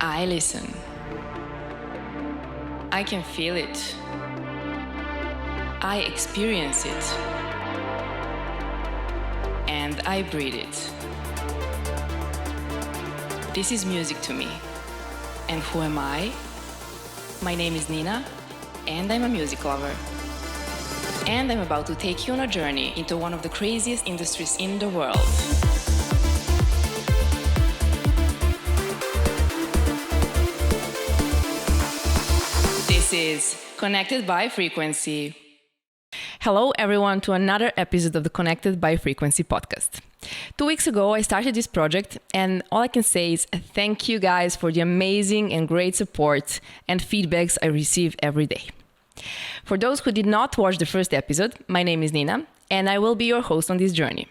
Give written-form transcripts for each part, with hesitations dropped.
I listen. I can feel it. I experience it. And I breathe it. This is music to me. And who am I? My name is Nina, and I'm a music lover. And I'm about to take you on a journey into one of the craziest industries in the world. This is Connected by Frequency. Hello everyone to another episode of the Connected by Frequency podcast. 2 weeks ago I started this project, and all I can say is thank you guys for the amazing and great support and feedbacks I receive every day. For those who did not watch the first episode, my name is Nina, and I will be your host on this journey.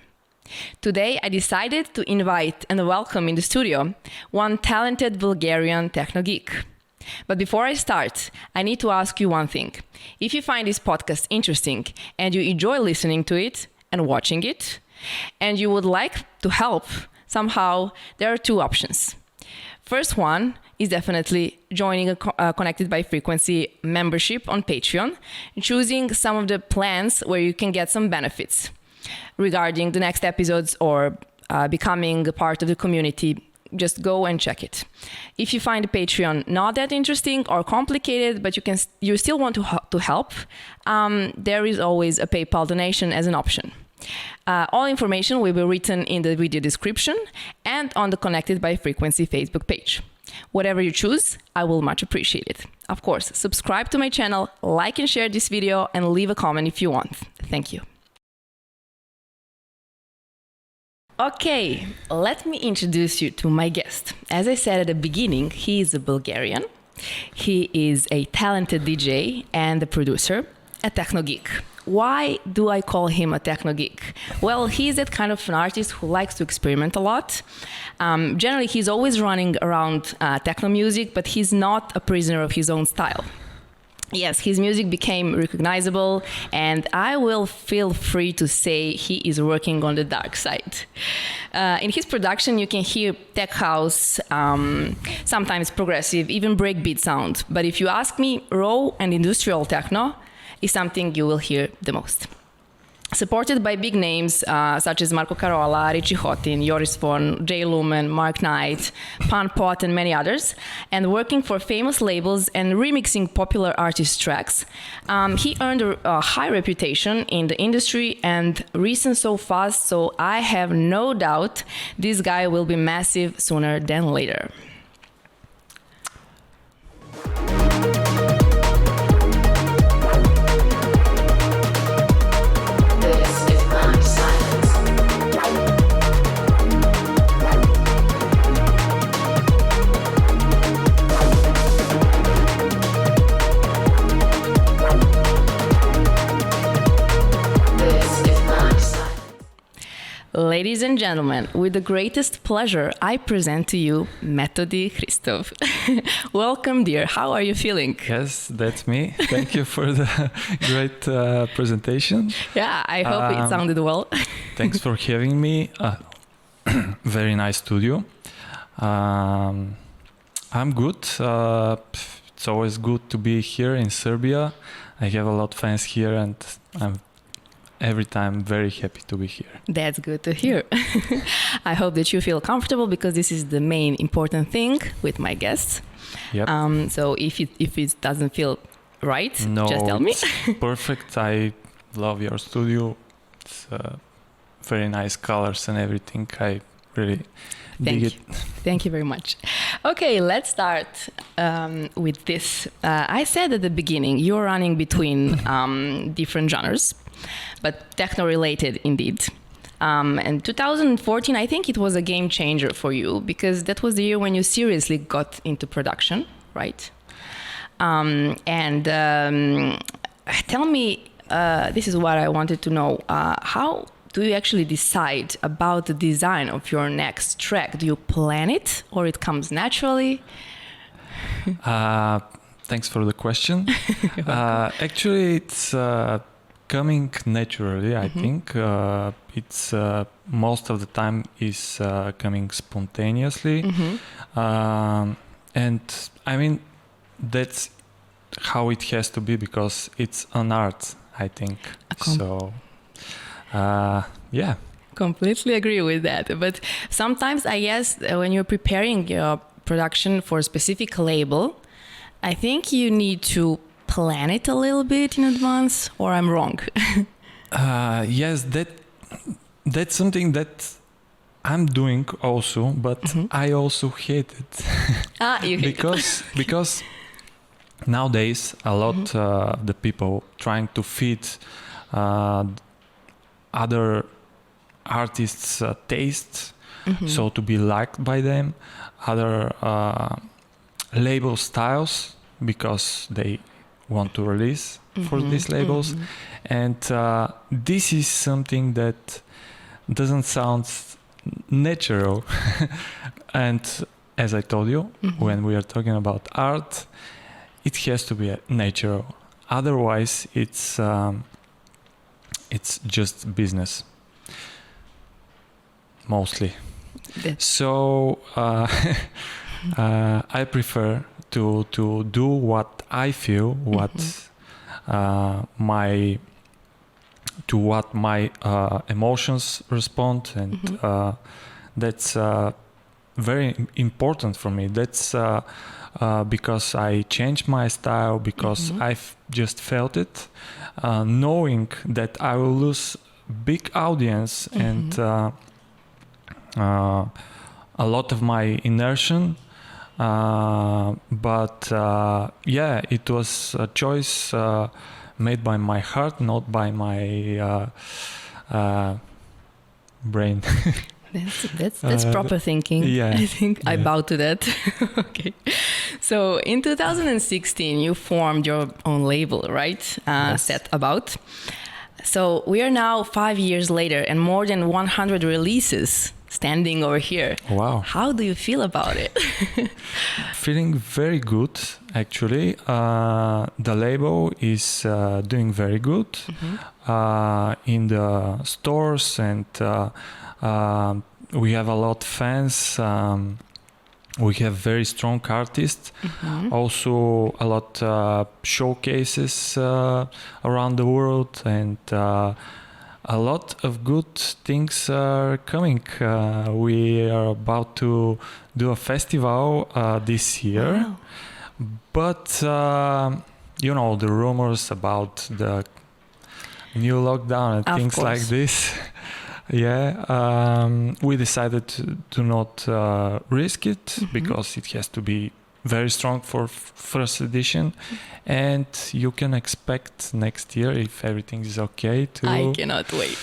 Today I decided to invite and welcome in the studio one talented Bulgarian techno-geek. But before I start, I need to ask you one thing. If you find this podcast interesting and you enjoy listening to it and watching it, and you would like to help somehow, there are two options. First one is definitely joining a Connected by Frequency membership on Patreon, choosing some of the plans where you can get some benefits regarding the next episodes or becoming a part of the community. Just go and check it. If you find Patreon not that interesting or complicated, but you still want to help, there is always a PayPal donation as an option. All information will be written in the video description and on the Connected by Frequency Facebook page. Whatever you choose, I will much appreciate it. Of course, subscribe to my channel, like and share this video, and leave a comment if you want. Thank you. Okay, let me introduce you to my guest. As I said at the beginning, he is a Bulgarian. He is a talented DJ and a producer, a techno-geek. Why do I call him a techno-geek? Well, he's that kind of an artist who likes to experiment a lot. Generally, he's always running around techno music, but he's not a prisoner of his own style. Yes, his music became recognizable, and I will feel free to say he is working on the dark side. In his production, you can hear tech house, sometimes progressive, even breakbeat sound. But if you ask me, raw and industrial techno is something you will hear the most. Supported by big names such as Marco Carola, Richie Hawtin, Joris Voorn, Lumen, Mark Knight, Pan Pot, and many others, and working for famous labels and remixing popular artist tracks, he earned a high reputation in the industry and risen so fast, so I have no doubt this guy will be massive sooner than later. Ladies and gentlemen, with the greatest pleasure, I present to you Metodi Hristov. Welcome, dear. How are you feeling? Yes, that's me. Thank you for the great presentation. Yeah, I hope it sounded well. Thanks for having me. Very nice studio. I'm good. It's always good to be here in Serbia. I have a lot of fans here, and I'm every time very happy to be here. That's good to hear. I hope that you feel comfortable, because this is the main important thing with my guests. Yep. So if it doesn't feel right, no, just tell me. It's perfect. I love your studio. It's very nice colors and everything. I really dig it. Thank you very much. Okay, let's start with this. I said at the beginning, you're running between different genres, but techno-related indeed. And 2014, I think it was a game changer for you, because that was the year when you seriously got into production, right? Tell me, this is what I wanted to know. How do you actually decide about the design of your next track? Do you plan it, or it comes naturally? Thanks for the question. Actually, it's coming naturally, I think. It's most of the time is coming spontaneously. And I mean, that's how it has to be because it's an art, I think. So, yeah. Completely agree with that. But sometimes I guess when you're preparing your production for a specific label, I think you need to plan it a little bit in advance, or I'm wrong? Yes, that's something that I'm doing also, but I also hate it. You hate because nowadays a lot the people trying to fit other artists' tastes, so to be liked by them, other label styles because they want to release for these labels, and this is something that doesn't sound natural. And as I told you, when we are talking about art, it has to be natural. Otherwise, it's just business, mostly. So I prefer to do what I feel, what my emotions respond, and that's very important for me. That's because I changed my style, because I've just felt it, knowing that I will lose big audience and a lot of my inertia. But yeah, it was a choice made by my heart, not by my brain. That's proper thinking. Yeah, I think I bow to that. Okay. So in 2016, you formed your own label, right? Yes. Set About. So we are now 5 years later and more than 100 releases standing over here. Wow. How do you feel about it? Feeling very good, actually. The label is doing very good in the stores, and we have a lot of fans. We have very strong artists. Also a lot showcases around the world, and a lot of good things are coming. We are about to do a festival this year. Wow. But you know, the rumors about the new lockdown and things like this. Yeah, we decided to not risk it because it has to be very strong for first edition, and you can expect next year, if everything is okay, I cannot wait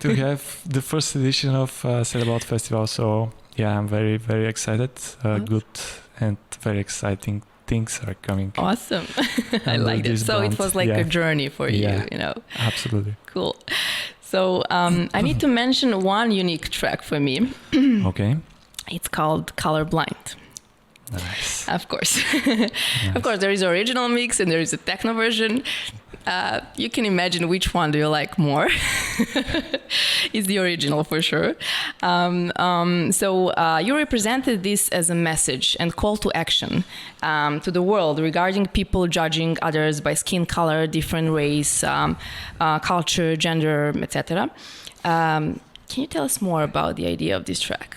to have the first edition of Set About Festival. So yeah, I'm very, very excited. Good and very exciting things are coming. Awesome. I like it. So it was like a journey for you, you know. Absolutely. Cool. So I need to mention one unique track for me. Okay. It's called Colorblind. Nice. Of course. Nice. Of course, there is an original mix and there is a techno version. You can imagine which one do you like more. It's the original for sure. So you represented this as a message and call to action to the world regarding people judging others by skin color, different race, culture, gender, etc. Can you tell us more about the idea of this track?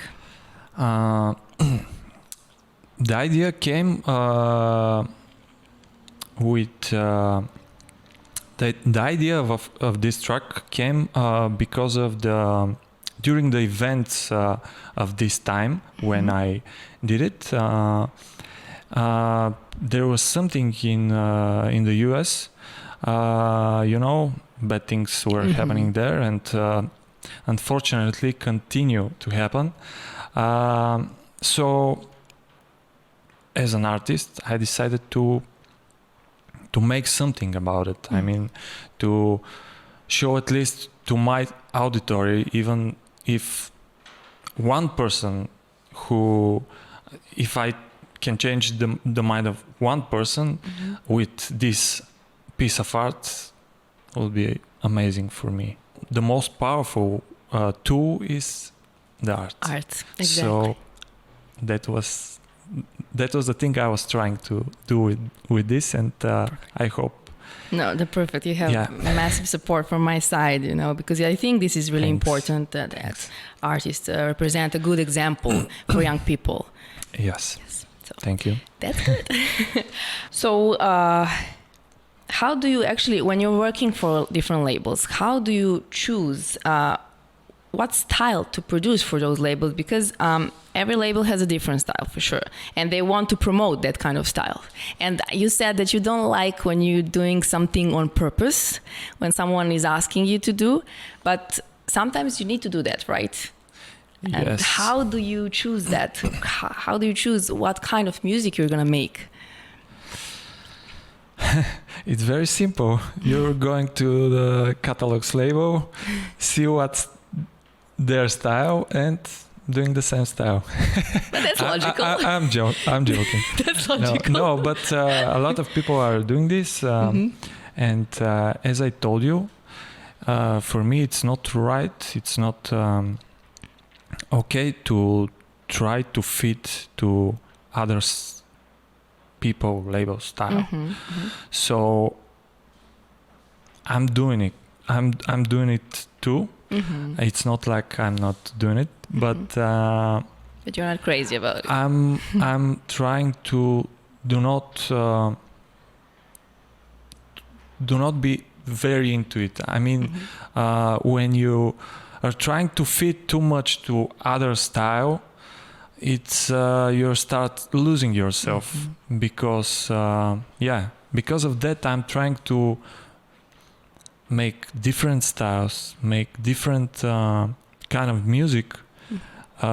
The idea came with the idea of this track came because of during the events of this time when I did it. There was something in the US, you know, bad things were happening there, and unfortunately continue to happen. So as an artist, I decided to make something about it. I mean, to show at least to my auditory, even if one person if I can change the mind of one person with this piece of art, will be amazing for me. The most powerful tool is the art. Art, exactly. So that was that was the thing I was trying to do with this, and I hope. No, the perfect. You have massive support from my side, because I think this is really important that artists represent a good example for young people. Yes. So, thank you. That's good. So, how do you actually, when you're working for different labels, how do you choose what style to produce for those labels? Because every label has a different style for sure, and they want to promote that kind of style. And you said that you don't like when you're doing something on purpose, when someone is asking you to do, but sometimes you need to do that, right? And yes. How do you choose that? How do you choose what kind of music you're gonna make? It's very simple. You're going to the catalogs label, see what's their style, and doing the same style. But that's logical. I'm joking. That's logical. No, but a lot of people are doing this. And as I told you, for me, it's not right. It's not okay to try to fit to others' people label style. So I'm doing it. I'm doing it too. It's not like I'm not doing it, but you're not crazy about it. I'm trying to do not be very into it. I mean, when you are trying to fit too much to other style, it's you start losing yourself because of that I'm trying to make different styles, make different kind of music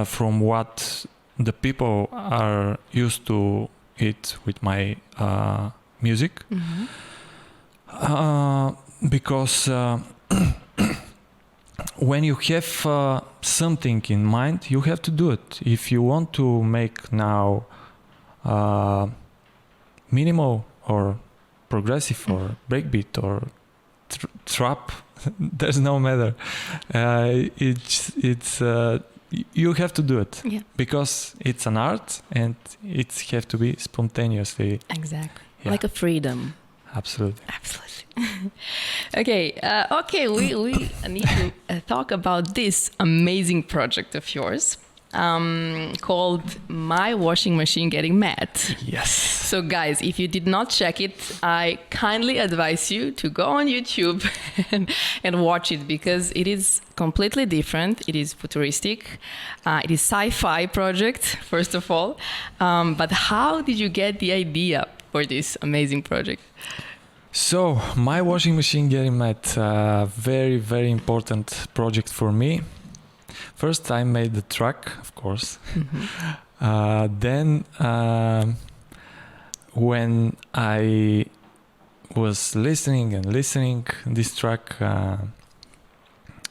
from what the people are used to it with my music. Because when you have something in mind, you have to do it. If you want to make now minimal or progressive or breakbeat or trap, there's no matter. It's you have to do it because it's an art and it have to be spontaneously. Exactly, like a freedom. Absolutely. Okay. We need to talk about this amazing project of yours called My Washing Machine Getting Mad. Yes. So guys, if you did not check it, I kindly advise you to go on YouTube and watch it, because it is completely different. It is futuristic. It is sci-fi project, first of all. But how did you get the idea for this amazing project? So, My Washing Machine Getting Mad, very, very important project for me. First, I made the track, of course. Then, when I was listening this track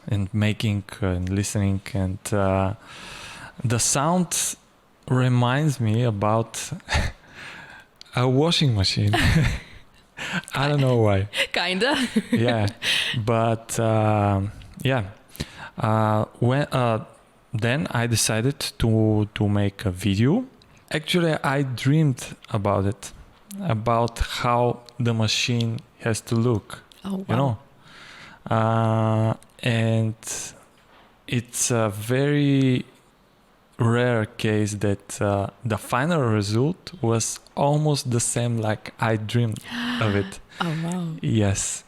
and making and listening, and the sound reminds me about a washing machine. I don't know why. Kinda. Yeah, but then I decided to make a video. Actually, I dreamed about it, about how the machine has to look. Oh, wow. And it's a very rare case that the final result was almost the same like I dreamed of it. Oh, wow. Yes,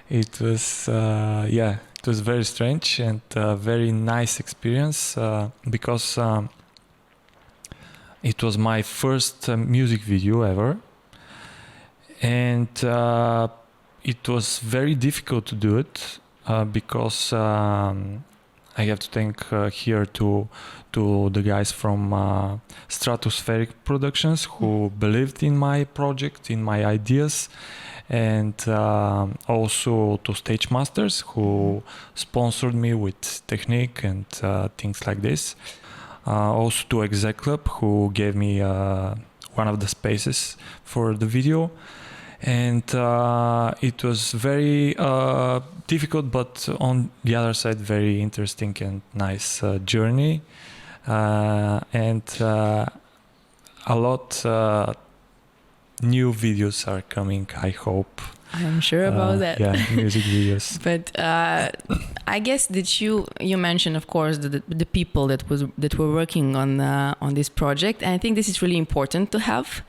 it was it was very strange and a very nice experience because it was my first music video ever, and it was very difficult to do it because I have to thank here to the guys from Stratospheric Productions who believed in my project, in my ideas, and also to Stage Masters who sponsored me with technique and things like this. Also to Exec Club who gave me one of the spaces for the video. And it was very difficult, but on the other side, very interesting and nice journey. And a lot new videos are coming, I hope. I'm sure about that. Yeah, music videos. But I guess that you mentioned, of course, the people that were working on this project, and I think this is really important to have.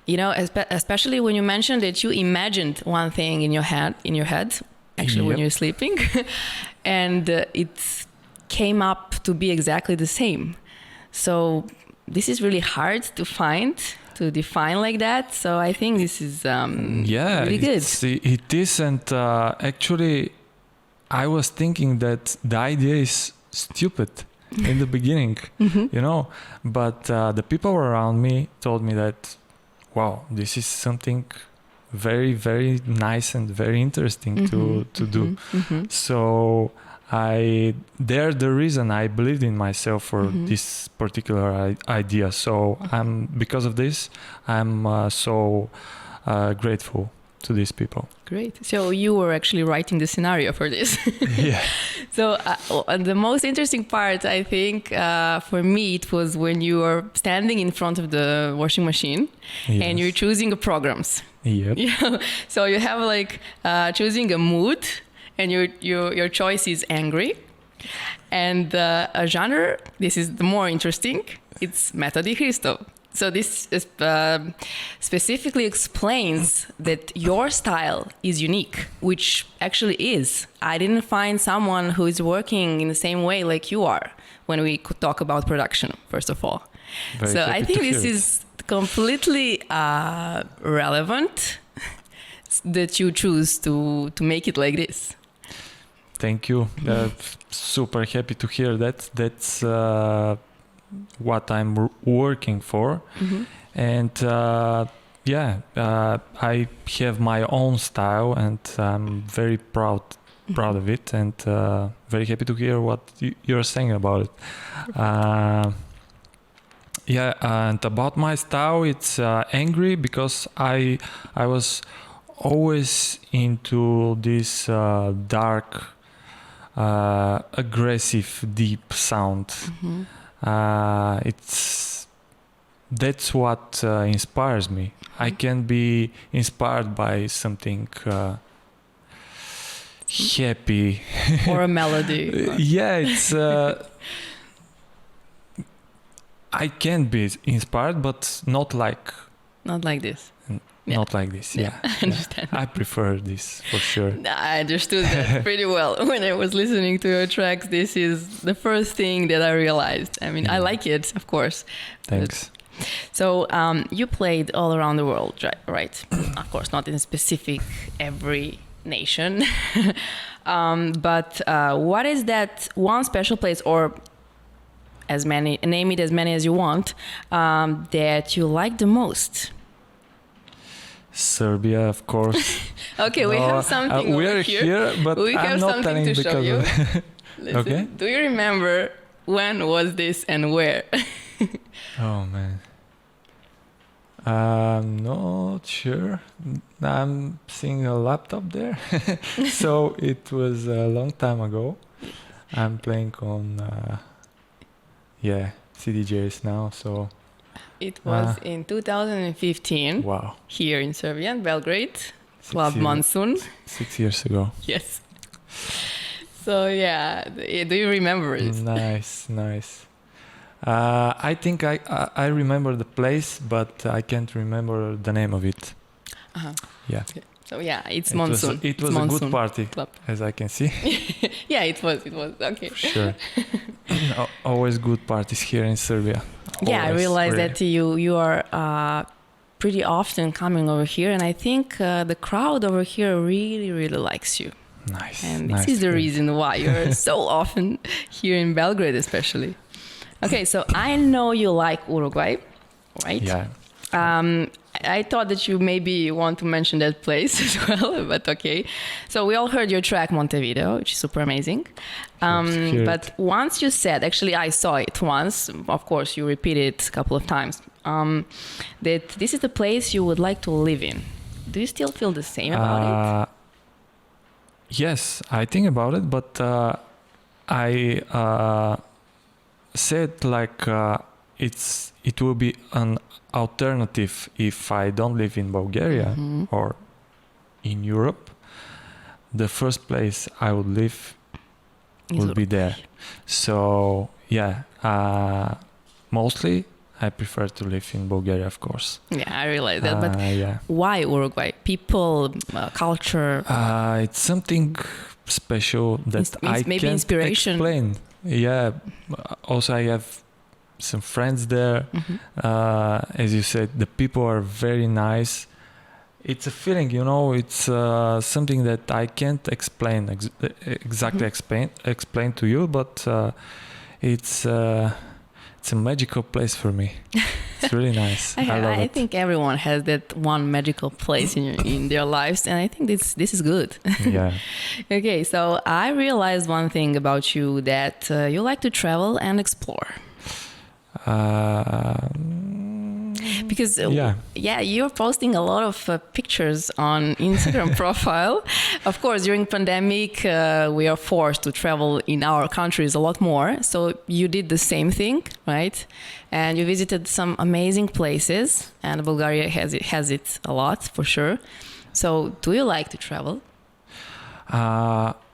You know, especially when you mentioned that you imagined one thing in your head, actually when you're sleeping, and it came up to be exactly the same. So this is really hard to find, to define like that. So I think this is really good. It is, and actually, I was thinking that the idea is stupid in the beginning, you know, but the people around me told me that, wow, this is something very, very nice and very interesting to do. So they're the reason I believed in myself for this particular idea. So because of this, I'm so grateful to these people. Great. So you were actually writing the scenario for this. Yeah. So the most interesting part, I think, for me, it was when you were standing in front of the washing machine and you're choosing programs. Yep. Yeah. So you have like choosing a mood, and your choice is angry. And a genre, this is the more interesting, it's Metodi Hristov. So this is, specifically explains that your style is unique, which actually is. I didn't find someone who is working in the same way like you are when we could talk about production, first of all. So I think this is completely relevant that you choose to make it like this. Thank you. Super happy to hear that. That's what I'm working for. And I have my own style, and I'm very proud of it, and very happy to hear what you're saying about it. And about my style, it's angry, because I was always into this dark, aggressive, deep sound. That's what inspires me. I can be inspired by something happy or a melody. It's I can be inspired, but not like this. Not like this. I understand. I prefer this for sure. I understood that pretty well when I was listening to your tracks. This is the first thing that I realized. I mean, I like it, of course. Thanks. So you played all around the world, right? Of course, not in specific every nation. But what is that one special place, or name it as many as you want, that you like the most? Serbia, of course. Okay, we have something we're over here, but we I'm have not something telling to show you. Listen, okay. Do you remember when was this and where? Oh man. I'm not sure. I'm seeing a laptop there. So it was a long time ago. I'm playing on CDJs now, so it was in 2015. Wow. Here in Serbia, Belgrade, Club Monsoon. 6 years ago. Yes. So do you remember it? Nice. I think I remember the place, but I can't remember the name of it. Yeah. Okay. So it's Monsoon. It was a good party, club. As I can see. Yeah, it was. Okay. Sure. Always good parties here in Serbia. Yeah, I realized that you are pretty often coming over here, and I think the crowd over here really, really likes you. Nice. And this is the reason why you're so often here in Belgrade, especially. Okay, so I know you like Uruguay, right? Yeah. I thought that you maybe want to mention that place as well, but okay. So we all heard your track Montevideo, which is super amazing. But once you said, actually I saw it once, of course you repeated it a couple of times, that this is the place you would like to live in. Do you still feel the same about it? Yes, I think about it, but I said like it will be an alternative if I don't live in Bulgaria or in Europe. The first place I would live would be there. So mostly I prefer to live in Bulgaria, of course. Yeah, I realize that. But why Uruguay? People, culture? It's something special that I can't explain. Yeah. Also, I have some friends there. As you said, the people are very nice. It's a feeling, it's something that I can't explain explain to you, but it's a magical place for me. It's really nice. I think everyone has that one magical place in their lives, and I think this is good. Yeah. Okay, so I realized one thing about you, that you like to travel and explore. Because you're posting a lot of pictures on Instagram profile. Of course, during pandemic, we are forced to travel in our countries a lot more. So you did the same thing, right? And you visited some amazing places, and Bulgaria has it a lot for sure. So do you like to travel?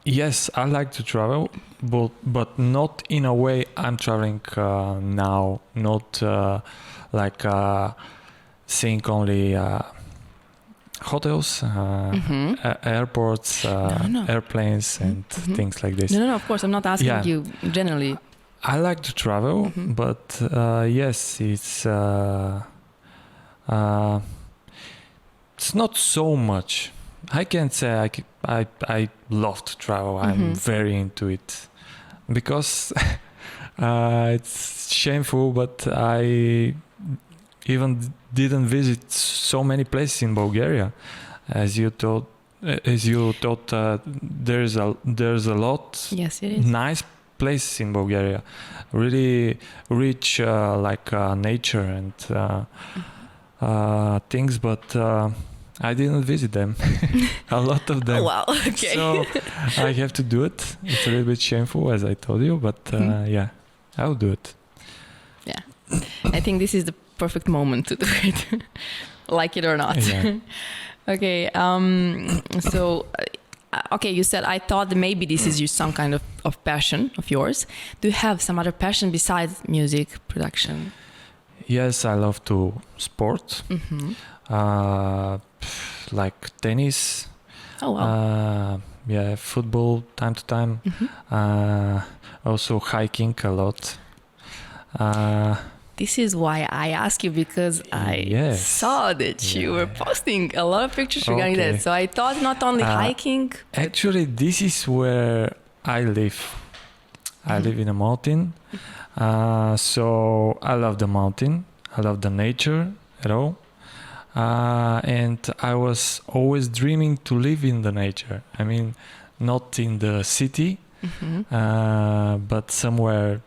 Yes, I like to travel, but not in a way I'm traveling now. Not like seeing only hotels, airports, airplanes, and things like this. No, of course, I'm not asking you generally. I like to travel, but yes, it's not so much. I can't say I love to travel. I'm very into it because it's shameful, but I even didn't visit so many places in Bulgaria. As you thought, there's a lot. Yes, it is. Nice places in Bulgaria, really rich nature and things, but I didn't visit them. A lot of them. Oh, wow. Okay. So I have to do it. It's a little bit shameful, as I told you, but I'll do it. Yeah. I think this is the perfect moment to do it, like it or not. Yeah. Okay. Okay, you said, I thought that maybe this is just some kind of passion of yours. Do you have some other passion besides music production? Yes, I love to sport. Like tennis. Oh, wow. Football time to time. Also hiking a lot. This is why I ask you, because I saw that you were posting a lot of pictures regarding that. So I thought not only hiking. Actually, this is where I live. I live in a mountain. So I love the mountain. I love the nature at all. And I was always dreaming to live in the nature. I mean, not in the city, but somewhere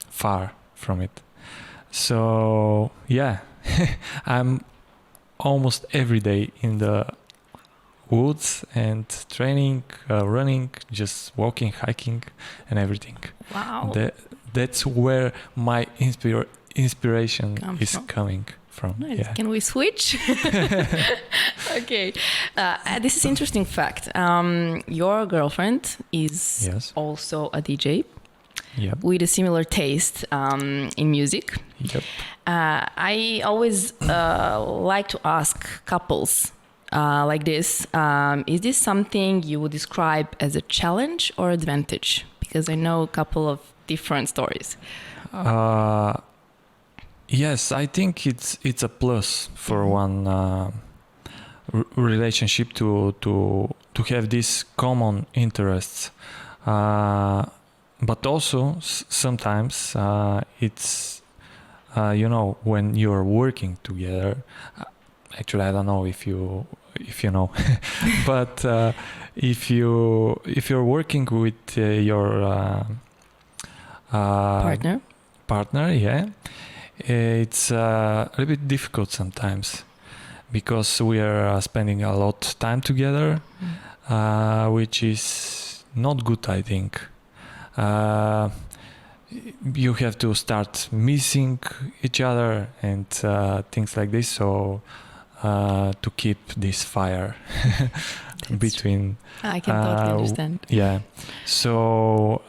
far from it. So, I'm almost every day in the woods and training, running, just walking, hiking, and everything. Wow. That's where my inspiration is coming from. Nice. Yeah. Can we switch? Okay. This is interesting fact. Your girlfriend is also a DJ. Yep. With a similar taste in music. Yep. I always like to ask couples like this, is this something you would describe as a challenge or advantage? Because I know a couple of different stories. Yes, I think it's a plus for one relationship to have these common interests. But also sometimes it's when you're working together. Actually, I don't know if you know, but if you're working with your partner, it's a little bit difficult sometimes because we are spending a lot of time together, which is not good, I think. you have to start missing each other and things like this. So to keep this fire between. I can totally understand. Yeah. So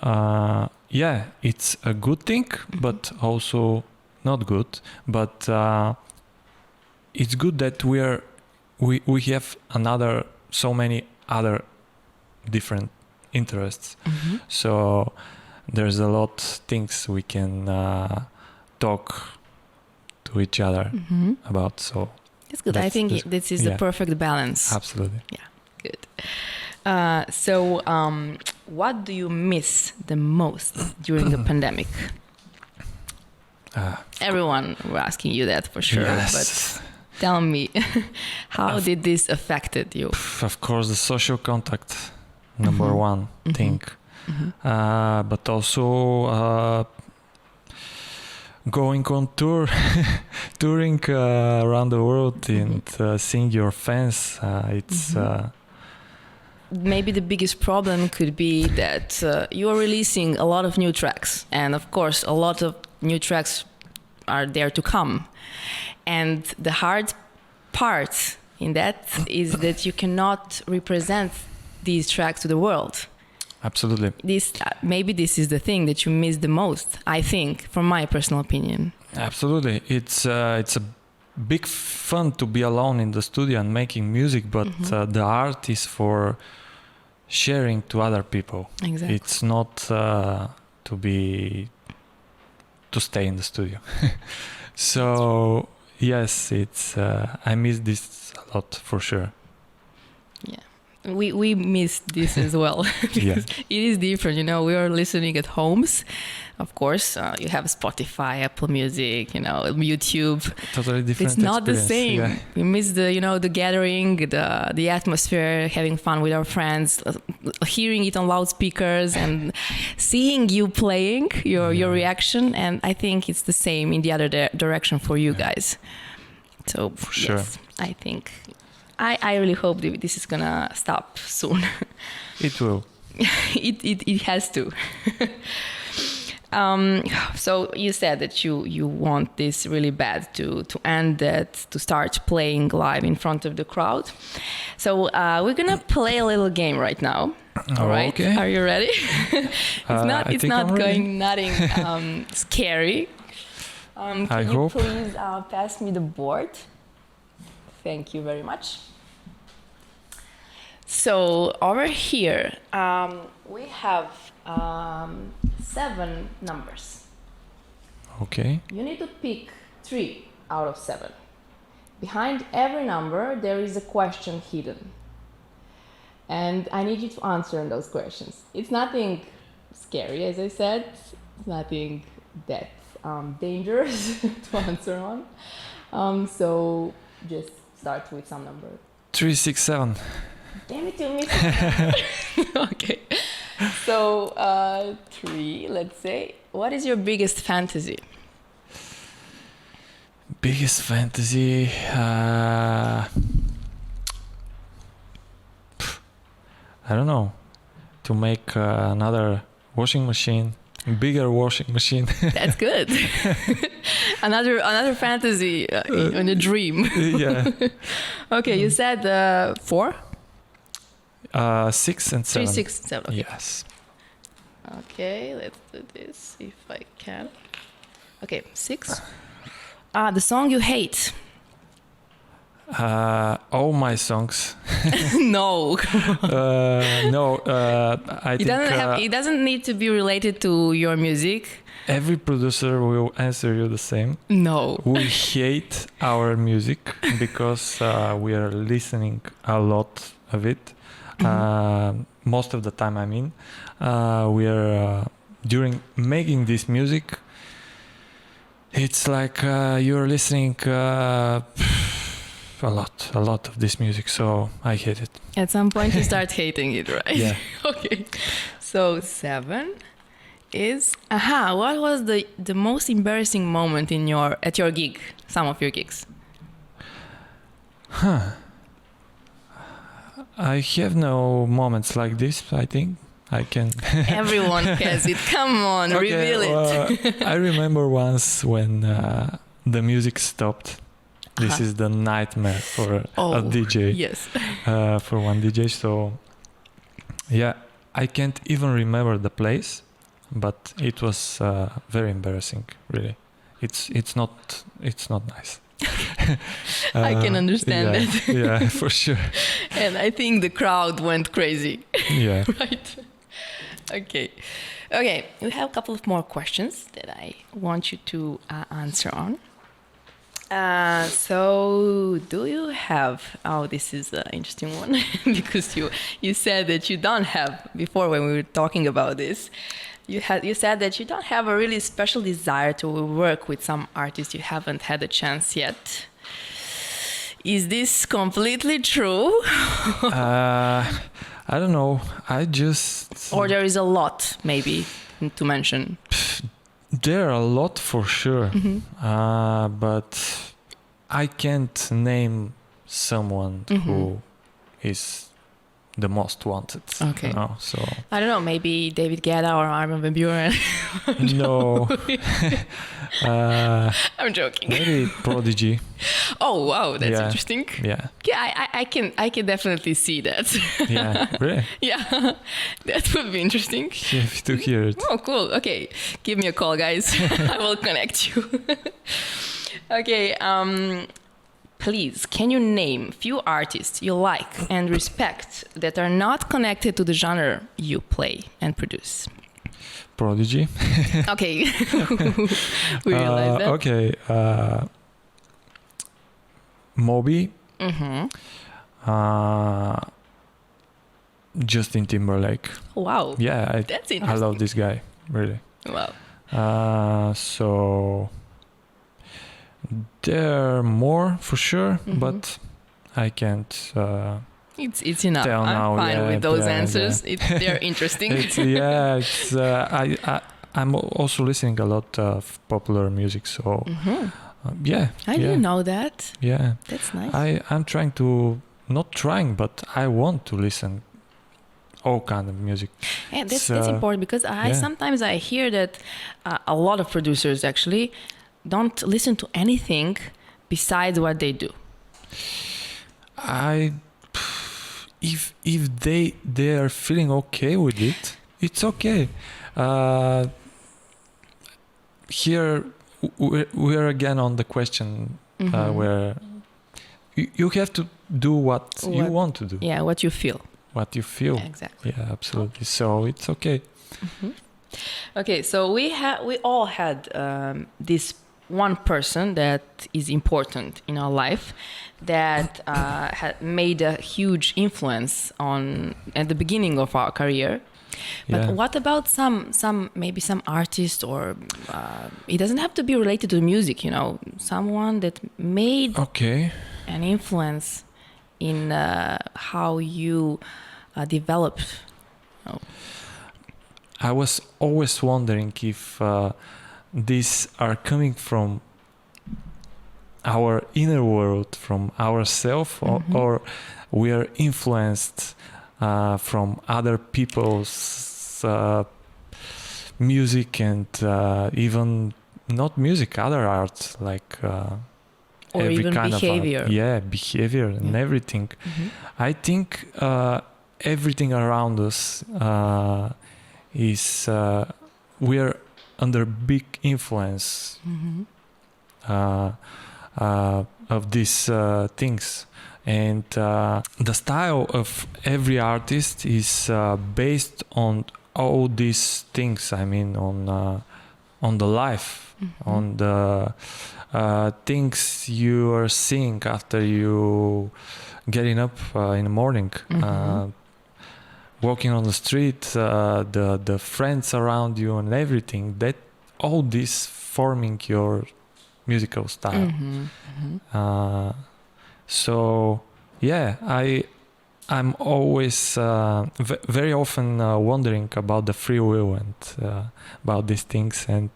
it's a good thing, but also not good. But it's good that we have so many other different interests. So there's a lot things we can talk to each other about. So that's good. I think this is the perfect balance. Absolutely. Yeah, good. So what do you miss the most during the pandemic? Everyone were asking you that for sure. Yes. But tell me, how did this affected you? Of course, the social contact, number one thing. But also going on touring around the world and seeing your fans. It's maybe the biggest problem could be that you are releasing a lot of new tracks, and of course, a lot of new tracks are there to come. And the hard part in that is that you cannot represent these tracks to the world. Absolutely. Maybe this is the thing that you miss the most, I think, from my personal opinion. Absolutely. It's a big fun to be alone in the studio and making music, but the art is for sharing to other people. Exactly. It's not to stay in the studio. So yes, it's I miss this a lot for sure. Yeah. We miss this as well because it is different. We are listening at homes. Of course, you have Spotify, Apple Music, YouTube. Totally different. It's not the same. Yeah. We miss the gathering, the atmosphere, having fun with our friends, hearing it on loudspeakers, and seeing you playing your reaction. And I think it's the same in the other direction for you guys. So for sure, yes, I think. I really hope that this is gonna stop soon. It will. It has to. So you said that you want this really bad to end that, to start playing live in front of the crowd. So we're gonna play a little game right now. All right. Okay. Are you ready? It's not going ready. nothing scary. Can you please pass me the board? Thank you very much. So over here, we have 7 numbers. Okay. You need to pick 3 out of 7. Behind every number, there is a question hidden. And I need you to answer on those questions. It's nothing scary, as I said. It's nothing that dangerous to answer on. So just start with some number. 3, 6, 7. Damn it, you missed. Okay. So 3, let's say. What is your biggest fantasy? Biggest fantasy? I don't know. To make another washing machine. Bigger washing machine. That's good. another fantasy in a dream. Yeah. Okay, you said 4? 6 and 7. 3, 6, 7. Okay. Yes. Okay, let's do this if I can. Okay, 6. The song you hate. All my songs. No. No. I think it doesn't need to be related to your music. Every producer will answer you the same. No. We hate our music because we are listening a lot of it. Most of the time, I mean, we are during making this music. It's like you're listening a lot of this music, so I hate it. At some point, you start hating it, right? Yeah. Okay. So 7 is what was the most embarrassing moment at your gig? Some of your gigs. I have no moments like this. I think I can. Everyone has it. Come on, reveal it. I remember once when the music stopped. This is the nightmare for a DJ. Yes. For one DJ. So, yeah, I can't even remember the place, but it was very embarrassing. Really, it's not nice. I can understand that. Yeah, for sure. And I think the crowd went crazy. Yeah. Right. Okay. We have a couple of more questions that I want you to answer on. So do you have, this is an interesting one because you said that you don't have, before when we were talking about this, you said that you don't have a really special desire to work with some artists you haven't had a chance yet. Is this completely true? I don't know. I just... Or there is a lot, maybe, to mention. There are a lot for sure. But I can't name someone who is the most wanted. Okay. You know, so I don't know, maybe David Guetta or Armin van Buuren. No. I'm joking. Maybe Prodigy. Oh wow, that's interesting. Yeah. Yeah, I can definitely see that. Yeah, really? Yeah, that would be interesting. You have to hear it. Oh, cool. Okay, give me a call, guys. I will connect you. Okay. Please, can you name few artists you like and respect that are not connected to the genre you play and produce? Prodigy. Okay. We realize that. Okay. Moby. Justin Timberlake. Wow. Yeah, that's interesting. I love this guy, really. Wow. So there are more for sure, but I can't. It's enough. Tell I'm now, fine with those answers. Yeah. They're interesting. I'm also listening a lot of popular music, so I didn't know that. Yeah, that's nice. I'm trying to, not trying, but I want to listen all kind of music. Yeah, that's important because sometimes I hear that a lot of producers actually don't listen to anything besides what they do. If they are feeling okay with it, it's okay. Here we are again on the question where you have to do what you want to do. Yeah, what you feel. What you feel. Exactly. Yeah, absolutely. So it's okay. Okay, so we all had this one person that is important in our life that had made a huge influence at the beginning of our career. But what about maybe some artist, or it doesn't have to be related to music, someone that made an influence in how you developed? I was always wondering if these are coming from our inner world, from ourselves, or we are influenced from other people's music and even not music, other arts, like or every even kind behavior. of art. Behavior and everything. I think everything around us is we're under big influence of these things, and the style of every artist is based on all these things. I mean, on the life, on the things you are seeing after you getting up in the morning, walking on the street, the friends around you and everything, that all this forming your musical style. So I'm always very often wondering about the free will and about these things, and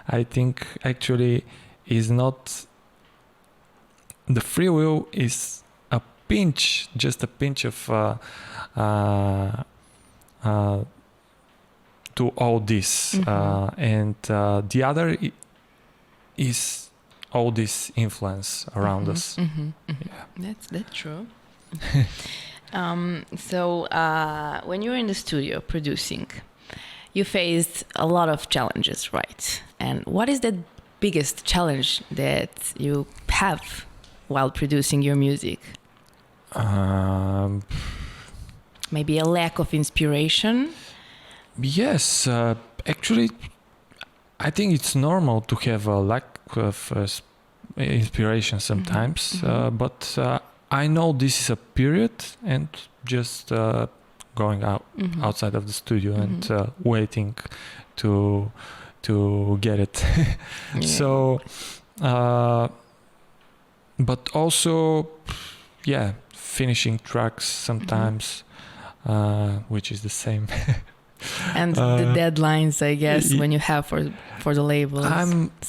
I think actually is not the free will is just a pinch of to all this, and the other is all this influence around us. Yeah. That's true. So when you were in the studio producing, you faced a lot of challenges, right? And what is the biggest challenge that you have while producing your music? Maybe a lack of inspiration? Yes, actually, I think it's normal to have a lack of inspiration sometimes, but I know this is a period, and just going outside of the studio and waiting to get it. So, but also, finishing tracks sometimes, which is the same. And the deadlines, I guess, when you have for the labels.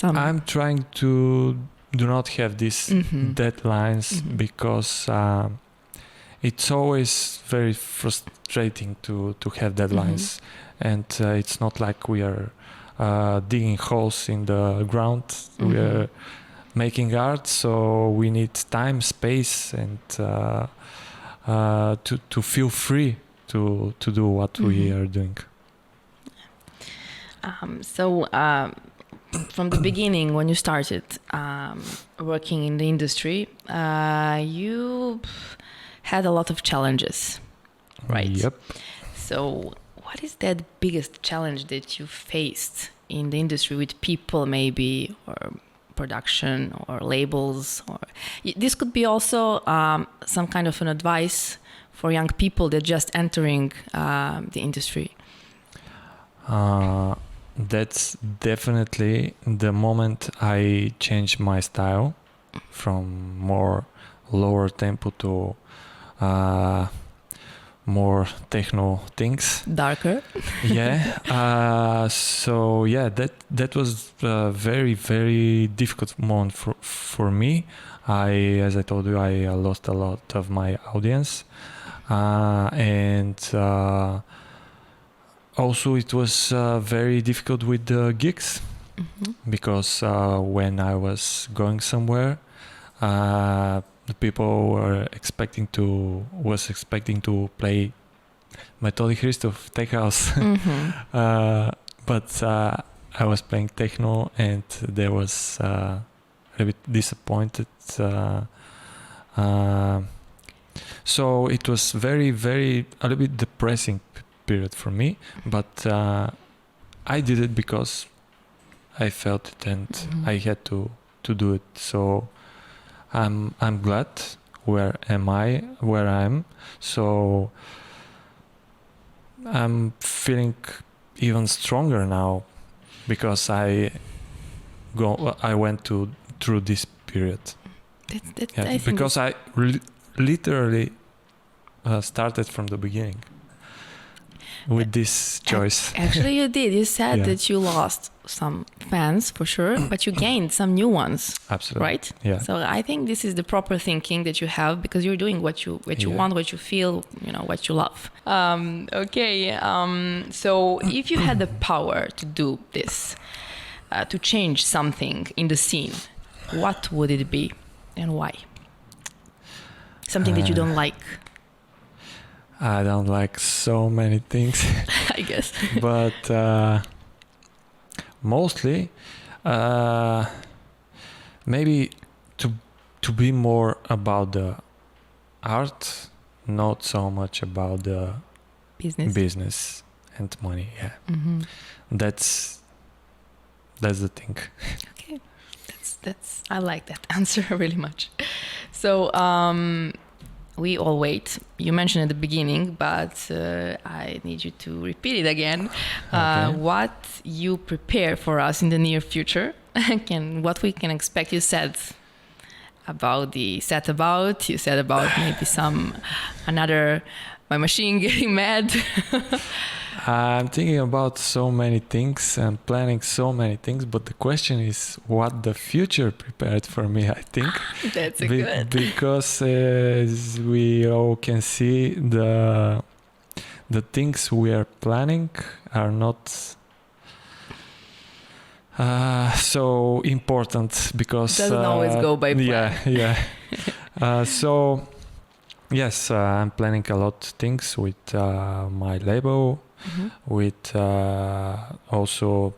I'm trying to do not have these deadlines because it's always very frustrating to have deadlines, and it's not like we are digging holes in the ground. We are making art, so we need time, space, and to feel free to do what we are doing. So from the beginning, when you started working in the industry, you had a lot of challenges, right? Yep. So what is that biggest challenge that you faced in the industry with people, maybe, or production, or labels? Or this could be also some kind of an advice for young people that just entering the industry. That's definitely the moment I changed my style from more lower tempo to more techno things. Darker. So that was a very, very difficult moment for me. As I told you, I lost a lot of my audience, and also it was very difficult with the gigs, because when I was going somewhere, the people expecting to play Metodi Hristov tech house, but I was playing techno, and they was a bit disappointed. So it was very, very a little bit depressing period for me, but I did it because I felt it, and I had to do it. So I'm glad where I am. So I'm feeling even stronger now because I went through this period. Because I literally started from the beginning with this choice. Actually, you did. You said that you lost some fans for sure, but you gained some new ones. Absolutely. Right? Yeah. So I think this is the proper thinking that you have, because you're doing what you want, what you feel, what you love. So if you had the power to do this, to change something in the scene, what would it be and why? Something that you don't like. I don't like so many things. I guess. But mostly, maybe to be more about the art, not so much about the business and money. Yeah, that's the thing. Okay, that's I like that answer really much. So we all wait. You mentioned at the beginning, but I need you to repeat it again. Okay. What you prepare for us in the near future, what we can expect. You said about you said about maybe my machine getting mad. I'm thinking about so many things and planning so many things, but the question is what the future prepared for me, I think. That's good. Because as we all can see, the the things we are planning are not so important because doesn't always go by plan. So yes, I'm planning a lot of things with my label, with also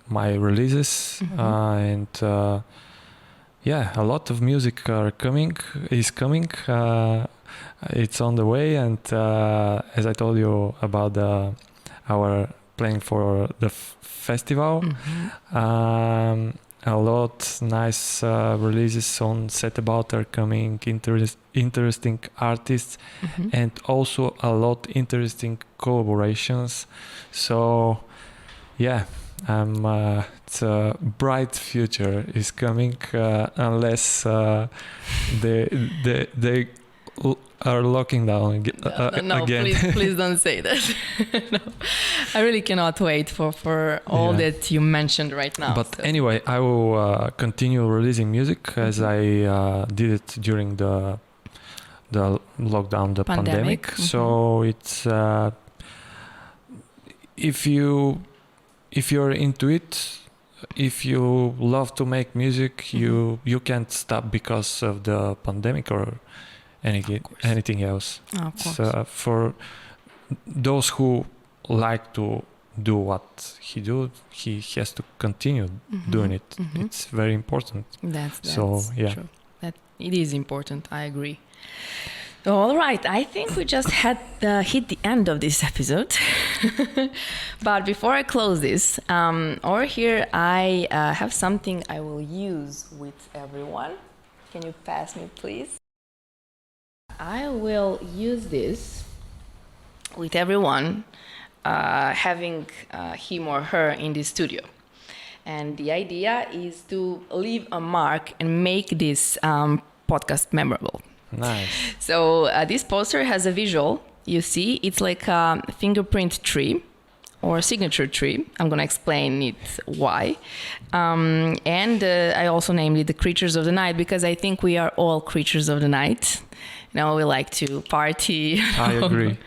my releases, and a lot of music is coming. It's on the way, and as I told you about our playing for the festival, a lot nice releases on Set About are coming, interesting artists, and also a lot interesting collaborations. So it's a bright future is coming unless they are locking down no, again. please don't say that. No, I really cannot wait for all that you mentioned right now. But anyway, I will continue releasing music as I did it during the lockdown, the pandemic. So it's if you're into it, if you love to make music, you can't stop because of the pandemic or anything else. So for those who like to do what he has to continue doing it. It's very important. That's true. That it is important. I agree. All right, I think we just had hit the end of this episode. But before I close this, over here I have something I will use with everyone. Can you pass me, please? I will use this with everyone having him or her in the studio. And the idea is to leave a mark and make this podcast memorable. Nice. So this poster has a visual. You see, it's like a fingerprint tree or a signature tree. I'm going to explain it why. And I also named it the Creatures of the Night because I think we are all creatures of the night. You know, we like to party. I agree.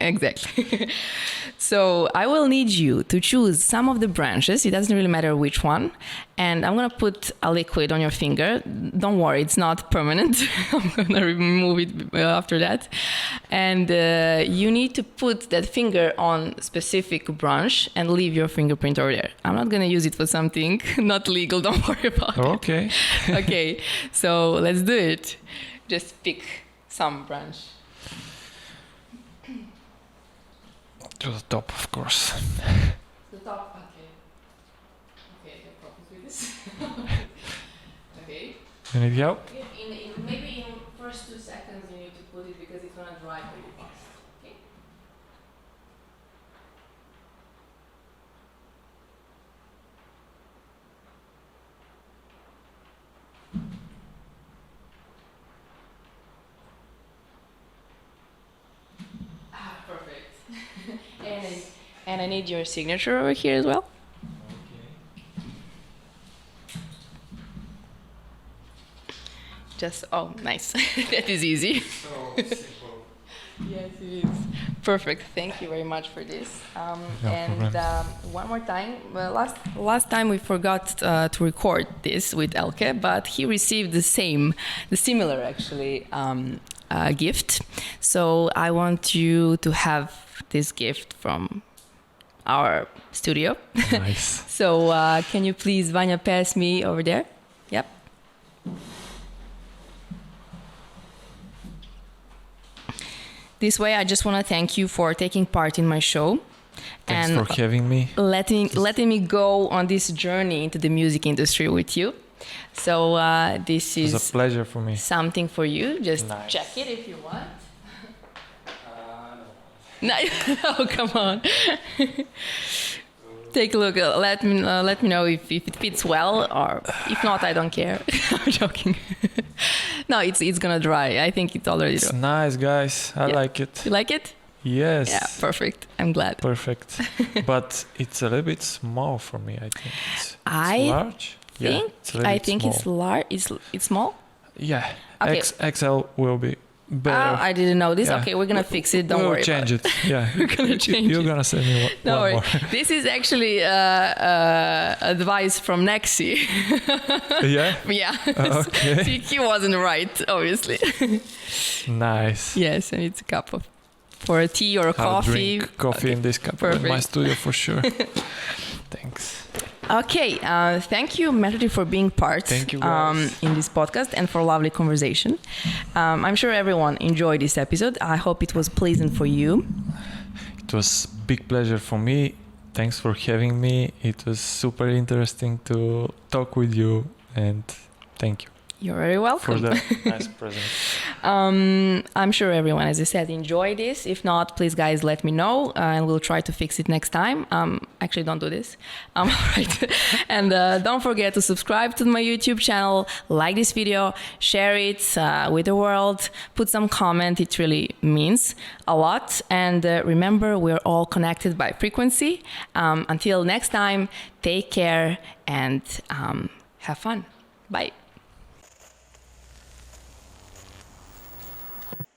Exactly. So I will need you to choose some of the branches. It doesn't really matter which one. And I'm going to put a liquid on your finger. Don't worry, it's not permanent. I'm going to remove it after that. And you need to put that finger on a specific branch and leave your fingerprint over there. I'm not going to use it for something not legal. Don't worry about it. Okay. Okay, so let's do it. Just pick some branch. To the top, of course. The top, okay. Okay, no problems with this. Okay. You need help? Maybe in first 2 seconds you need to put it because it's gonna dry pretty fast. Okay. Perfect. And I need your signature over here as well. Okay. Just, nice. That is easy. So simple. Yes, it is. Perfect. Thank you very much for this. One more time. Well, last time we forgot to record this with Elke, but he received the similar actually gift. So I want you to have this gift from our studio. Nice. So can you please, Vanya, pass me over there? Yep. This way, I just want to thank you for taking part in my show. Thanks and for having me. Letting me go on this journey into the music industry with you. So this is a pleasure for me. Something for you. Just nice. Check it if you want. No. Oh, come on. Take a look. Let me know if it fits well, or if not, I don't care. I'm joking. No, it's gonna dry. I think it's already dry. It's nice, guys. I like it. You like it? Yes. Yeah, perfect. I'm glad. Perfect. But it's a little bit small for me, I think. It's large? I think it's large. It's small? Yeah. Okay. XL will be better. I didn't know this. Yeah. Okay, we're gonna fix it. Don't we'll worry. change it. Yeah, We're gonna change You're it. gonna send me Don't one worry. more. This is actually advice from Nexi. Yeah. Yeah. Okay. He wasn't right, obviously. Nice. Yes, and it's a cup of for a tea or a I'll coffee. drink coffee in this cup in Perfect. my studio for sure. Thanks. Okay, thank you, Metodi, for being part Thank you, guys. in this podcast and for a lovely conversation. I'm sure everyone enjoyed this episode. I hope it was pleasant for you. It was big pleasure for me. Thanks for having me. It was super interesting to talk with you, and thank you You're very welcome. for the nice present. I'm sure everyone, as I said, enjoyed this. If not, please, guys, let me know, and we'll try to fix it next time. Actually, don't do this. All right. And don't forget to subscribe to my YouTube channel, like this video, share it with the world, put some comment. It really means a lot. And remember, we're all connected by frequency. Until next time, take care and have fun. Bye.